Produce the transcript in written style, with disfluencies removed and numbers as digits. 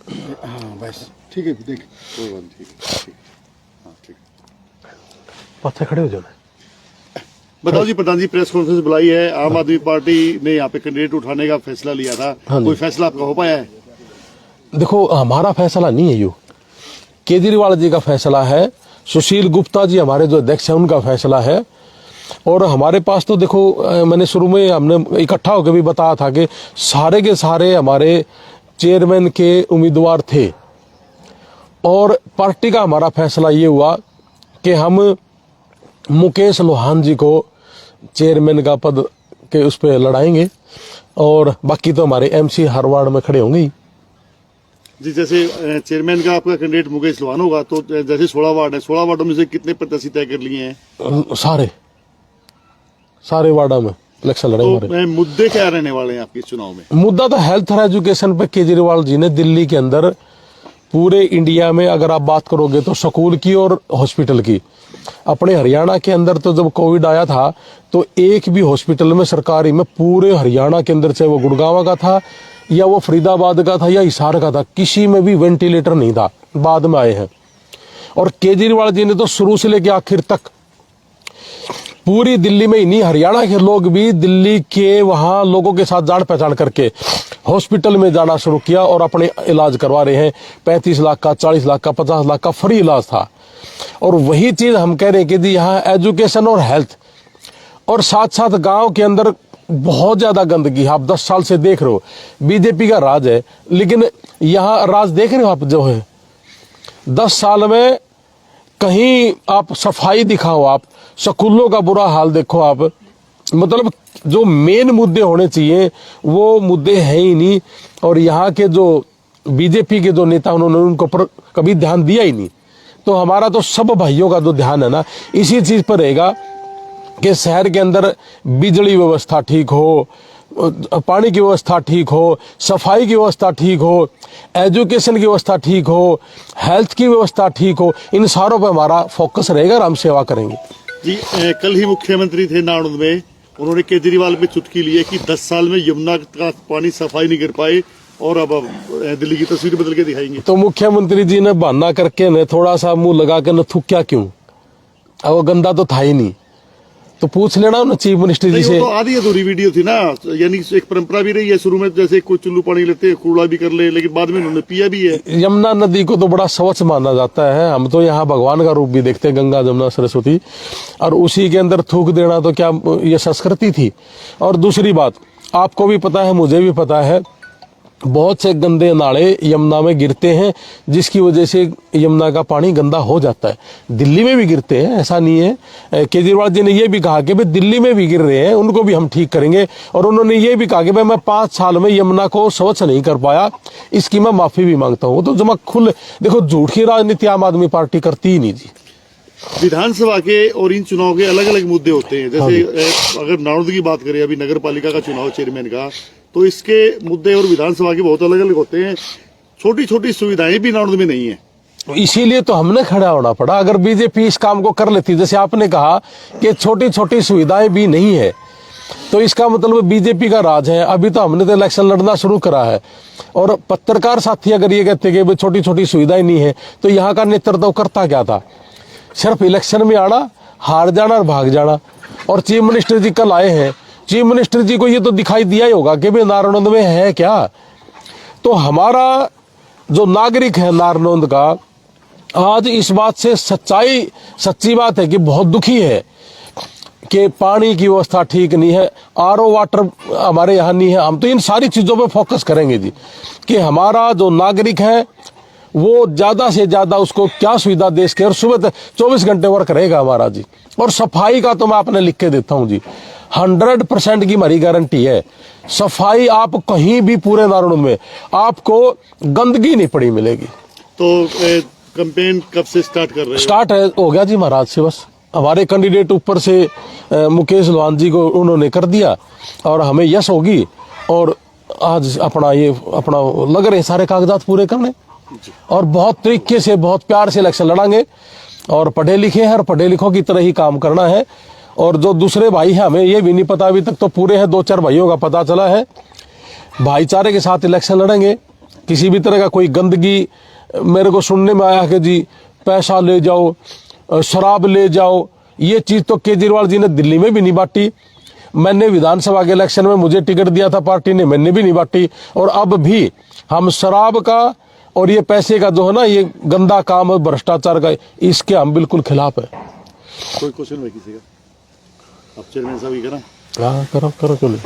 हाँ बस ठीक है, देख कोई बात नहीं, ठीक है, हाँ ठीक है। पाछे खड़े हो जाना। बताओ जी, प्रधान जी प्रेस कॉन्फ्रेंस बुलाई है, आम आदमी पार्टी ने यहाँ पे कैंडिडेट उठाने का फैसला लिया था, कोई फैसला आपका हो पाया है? देखो हमारा फैसला नहीं है, यो केजरीवाल जी का फैसला है, सुशील गुप्ता जी हमारे जो अध्यक्ष हैं उनका फैसला है। और हमारे पास तो देखो मैंने शुरू में हमने इकट्ठा होकर भी बताया था कि सारे के सारे हमारे चेयरमैन के उम्मीदवार थे और पार्टी का हमारा फैसला ये हुआ कि हम मुकेश लोहान जी को चेयरमैन का पद के उस पर लड़ाएंगे और बाकी तो हमारे एमसी हर वार्ड में खड़े होंगे ही। जी, जैसे चेयरमैन का आपका कैंडिडेट मुकेश लोहान होगा, तो जैसे 16 वार्ड है, 16 वार्डों में से कितने प्रत्याशी तय कर लिए हैं? सारे वार्डों में इलेक्शन लड़ेंगे। तो मुद्दे क्या रहने वाले हैं आपके चुनाव में? मुद्दा तो हेल्थ और एजुकेशन पे केजरीवाल जी ने दिल्ली के अंदर पूरे इंडिया में अगर आप बात करोगे तो स्कूल की और हॉस्पिटल की, अपने हरियाणा के अंदर तो जब कोविड आया था तो एक भी हॉस्पिटल में सरकारी में पूरे हरियाणा के अंदर, चाहे वो गुड़गांव का था या वो फरीदाबाद का था या हिसार का था, किसी में भी वेंटिलेटर नहीं था, बाद में आए हैं। और केजरीवाल जी ने तो शुरू से लेकर आखिर तक पूरी दिल्ली में ही नहीं, हरियाणा के लोग भी दिल्ली के वहां लोगों के साथ जान पहचान करके हॉस्पिटल में जाना शुरू किया और अपने इलाज करवा रहे हैं। 35 लाख का, 40 लाख का, 50 लाख का फ्री इलाज था। और वही चीज हम कह रहे हैं कि यहाँ एजुकेशन और हेल्थ और साथ साथ गांव के अंदर बहुत ज्यादा गंदगी, आप 10 साल से देख रहे हो, बीजेपी का राज है, लेकिन यहाँ राज देख रहे हो आप जो है 10 साल में कहीं आप सफाई दिखाओ, आप स्कूलों का बुरा हाल देखो, आप मतलब जो मेन मुद्दे होने चाहिए वो मुद्दे हैं ही नहीं। और यहाँ के जो बीजेपी के जो नेता उन्होंने उनको पर कभी ध्यान दिया ही नहीं। तो हमारा तो सब भाइयों का जो ध्यान है ना इसी चीज पर रहेगा कि शहर के अंदर बिजली व्यवस्था ठीक हो, पानी की व्यवस्था ठीक हो, सफाई की व्यवस्था ठीक हो, एजुकेशन की व्यवस्था ठीक हो, हेल्थ की व्यवस्था ठीक हो, इन सारों पर हमारा फोकस रहेगा और हम सेवा करेंगे। जी, कल ही मुख्यमंत्री थे नारनौल में, उन्होंने केजरीवाल पे चुटकी ली है कि 10 साल में यमुना का पानी सफाई नहीं कर पाए और अब दिल्ली की तस्वीर बदल के दिखाएंगे। तो मुख्यमंत्री जी ने बहाना करके ने थोड़ा सा मुंह लगा के न थूक्या क्यों? अब वो गंदा तो था ही नहीं, तो पूछ लेना ना चीफ मिनिस्टर जी से। तो आधी अधूरी वीडियो थी ना, यानी एक परंपरा भी रही है शुरू में, जैसे कोई चुल्लू पानी लेते कूड़ा भी कर ले, लेकिन बाद में उन्होंने पिया भी है। यमुना नदी को तो बड़ा स्वच्छ माना जाता है, हम तो यहाँ भगवान का रूप भी देखते हैं, गंगा जमुना सरस्वती, और उसी के अंदर थूक देना तो क्या ये संस्कृति थी? और दूसरी बात आपको भी पता है, मुझे भी पता है, बहुत से गंदे नाले यमुना में गिरते हैं जिसकी वजह से यमुना का पानी गंदा हो जाता है। दिल्ली में भी गिरते हैं, ऐसा नहीं है। केजरीवाल जी ने यह भी कहा कि भाई दिल्ली में भी गिर रहे हैं, उनको भी हम ठीक करेंगे। और उन्होंने ये भी कहा कि भाई मैं 5 साल में यमुना को स्वच्छ नहीं कर पाया, इसकी मैं माफी भी मांगता हूँ। तो जमा खुल देखो, झूठ की राजनीति आम आदमी पार्टी करती ही नहीं जी। विधानसभा के और इन चुनाव के अलग अलग मुद्दे होते हैं, जैसे अगर नारनौल की बात करें, अभी नगर पालिका का चुनाव चेयरमैन का, तो इसके मुद्दे और विधानसभा के बहुत अलग अलग होते हैं। छोटी छोटी सुविधाएं भी नारनौल में नहीं है, इसीलिए तो हमने खड़ा होना पड़ा। अगर बीजेपी इस काम को कर लेती, जैसे आपने कहा कि छोटी छोटी सुविधाएं भी नहीं है, तो इसका मतलब बीजेपी का राज है। अभी तो हमने तो इलेक्शन लड़ना शुरू करा है और पत्रकार साथी अगर ये कहते कि भाई छोटी छोटी सुविधाएं नहीं है, तो यहाँ का नेतृत्व करता क्या था? सिर्फ इलेक्शन में आना, हार जाना और भाग जाना। और चीफ मिनिस्टर जी कल आए हैं, चीफ मिनिस्टर जी को ये तो दिखाई दिया ही होगा कि भाई नारनौल में है क्या। तो हमारा जो नागरिक है नारनौल का आज इस बात से सच्ची बात है कि बहुत दुखी है कि पानी की व्यवस्था ठीक नहीं है, आरओ वाटर हमारे यहाँ नहीं है। हम तो इन सारी चीजों पे फोकस करेंगे जी कि हमारा जो नागरिक है वो ज्यादा से ज्यादा उसको क्या सुविधा दे सके। और सुबह तक 24 घंटे वर्क रहेगा हमारा जी। और सफाई का तो मैं आपने लिख के देता हूँ जी, 100% की हमारी गारंटी है। सफाई आप कहीं भी पूरे नारनौल में आपको गंदगी नहीं पड़ी मिलेगी। तो कैंपेन कब से स्टार्ट कर रहे हैं? स्टार्ट हो गया जी महाराज से, बस हमारे कैंडिडेट ऊपर से मुकेश लोहान जी को उन्होंने कर दिया और हमें यश होगी। और आज अपना लग रहे सारे कागजात पूरे करने और बहुत तरीके से बहुत प्यार से इलेक्शन लड़ांगे। और पढ़े लिखे हैं और पढ़े लिखों की तरह ही काम करना है। और जो दूसरे भाई हैं हमें ये भी नहीं पता, अभी तक तो पूरे हैं 2-4 भाइयों का पता चला है। भाईचारे के साथ इलेक्शन लड़ेंगे, किसी भी तरह का कोई गंदगी, मेरे को सुनने में आया कि जी पैसा ले जाओ, शराब ले जाओ, ये चीज तो केजरीवाल जी ने दिल्ली में भी नहीं बांटी। मैंने विधानसभा के इलेक्शन में मुझे टिकट दिया था पार्टी ने, मैंने भी नहीं बांटी। और अब भी हम शराब का और ये पैसे का जो है ना, ये गंदा काम है भ्रष्टाचार का, इसके हम बिल्कुल खिलाफ है। कोई क्वेश्चन है किसी का? अब चेयरमैन साहब ही करा। हाँ, करो करो, क्यों नहीं।